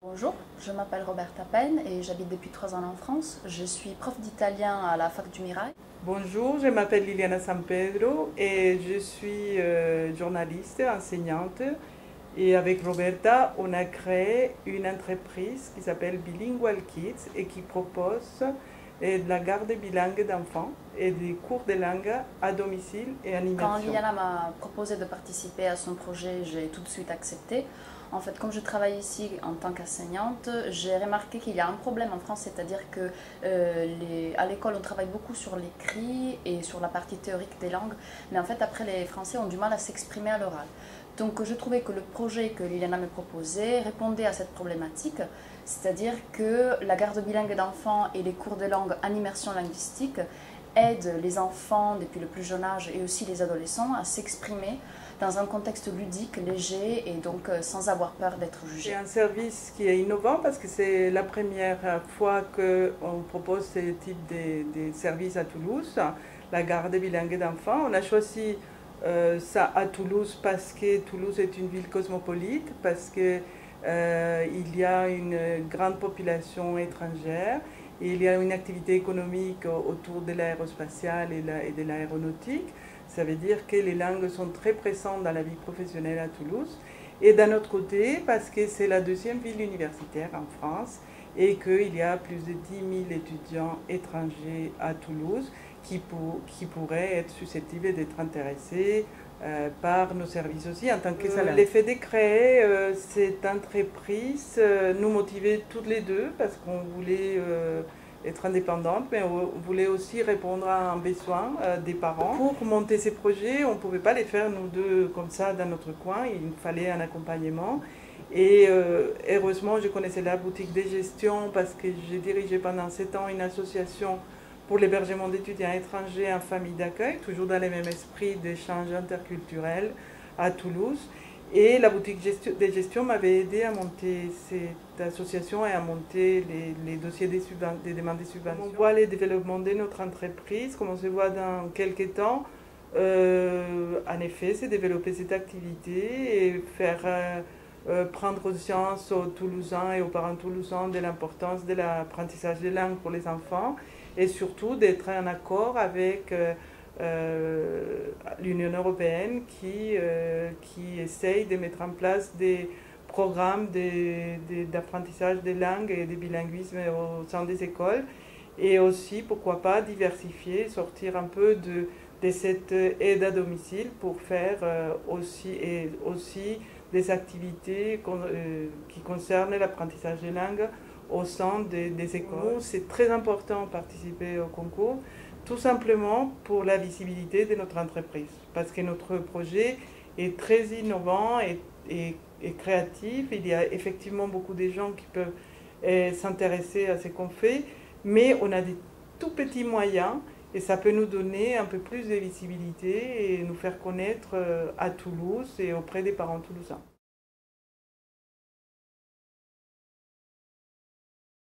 Bonjour, je m'appelle Roberta Penn et j'habite depuis 3 ans en France. Je suis prof d'italien à la Fac du Mirail. Bonjour, je m'appelle Liliana Sampedro et je suis journaliste, enseignante. Et avec Roberta, on a créé une entreprise qui s'appelle Bilingual Kids et qui propose de la garde bilingue d'enfants et des cours de langue à domicile et en Quand immersion. Liliana m'a proposé de participer à son projet, j'ai tout de suite accepté. En fait, comme je travaille ici en tant qu'enseignante, j'ai remarqué qu'il y a un problème en France, c'est-à-dire que à l'école, on travaille beaucoup sur l'écrit et sur la partie théorique des langues, mais en fait, après, les Français ont du mal à s'exprimer à l'oral. Donc, je trouvais que le projet que Liliana me proposait répondait à cette problématique, c'est-à-dire que la garde bilingue d'enfants et les cours de langue en immersion linguistique aident les enfants depuis le plus jeune âge et aussi les adolescents à s'exprimer dans un contexte ludique, léger et donc sans avoir peur d'être jugé. C'est un service qui est innovant parce que c'est la première fois qu'on propose ce type de service à Toulouse, la garde bilingue d'enfants. On a choisi ça à Toulouse parce que Toulouse est une ville cosmopolite, parce que il y a une grande population étrangère, et il y a une activité économique autour de l'aérospatiale et de l'aéronautique. Ça veut dire que les langues sont très présentes dans la vie professionnelle à Toulouse. Et d'un autre côté, parce que c'est la deuxième ville universitaire en France et qu'il y a plus de 10 000 étudiants étrangers à Toulouse qui pourraient être susceptibles d'être intéressés par nos services aussi en tant que salariés. L'effet de créer cette entreprise nous motivait toutes les deux parce qu'on voulait être indépendante, mais on voulait aussi répondre à un besoin des parents. Pour monter ces projets, on ne pouvait pas les faire nous deux comme ça dans notre coin, il nous fallait un accompagnement. Et heureusement, je connaissais la boutique de gestion parce que j'ai dirigé pendant 7 ans une association pour l'hébergement d'étudiants étrangers en famille d'accueil, toujours dans le même esprit d'échange interculturel à Toulouse. Et la boutique de gestion m'avait aidé à monter cette association et à monter les dossiers des demandes de subventions. On voit le développement de notre entreprise, comme on se voit dans quelques temps. En effet, c'est développer cette activité et faire prendre conscience aux Toulousains et aux parents toulousains de l'importance de l'apprentissage des langues pour les enfants et surtout d'être en accord avec l'Union européenne qui essaye de mettre en place des programmes d'apprentissage des langues et de bilinguisme au sein des écoles et aussi, pourquoi pas, diversifier, sortir un peu de cette aide à domicile pour faire aussi des activités qui concernent l'apprentissage des langues au sein des écoles. C'est très important de participer au concours, tout simplement pour la visibilité de notre entreprise, parce que notre projet est très innovant et créatif. Il y a effectivement beaucoup de gens qui peuvent s'intéresser à ce qu'on fait, mais on a des tout petits moyens et ça peut nous donner un peu plus de visibilité et nous faire connaître à Toulouse et auprès des parents toulousains.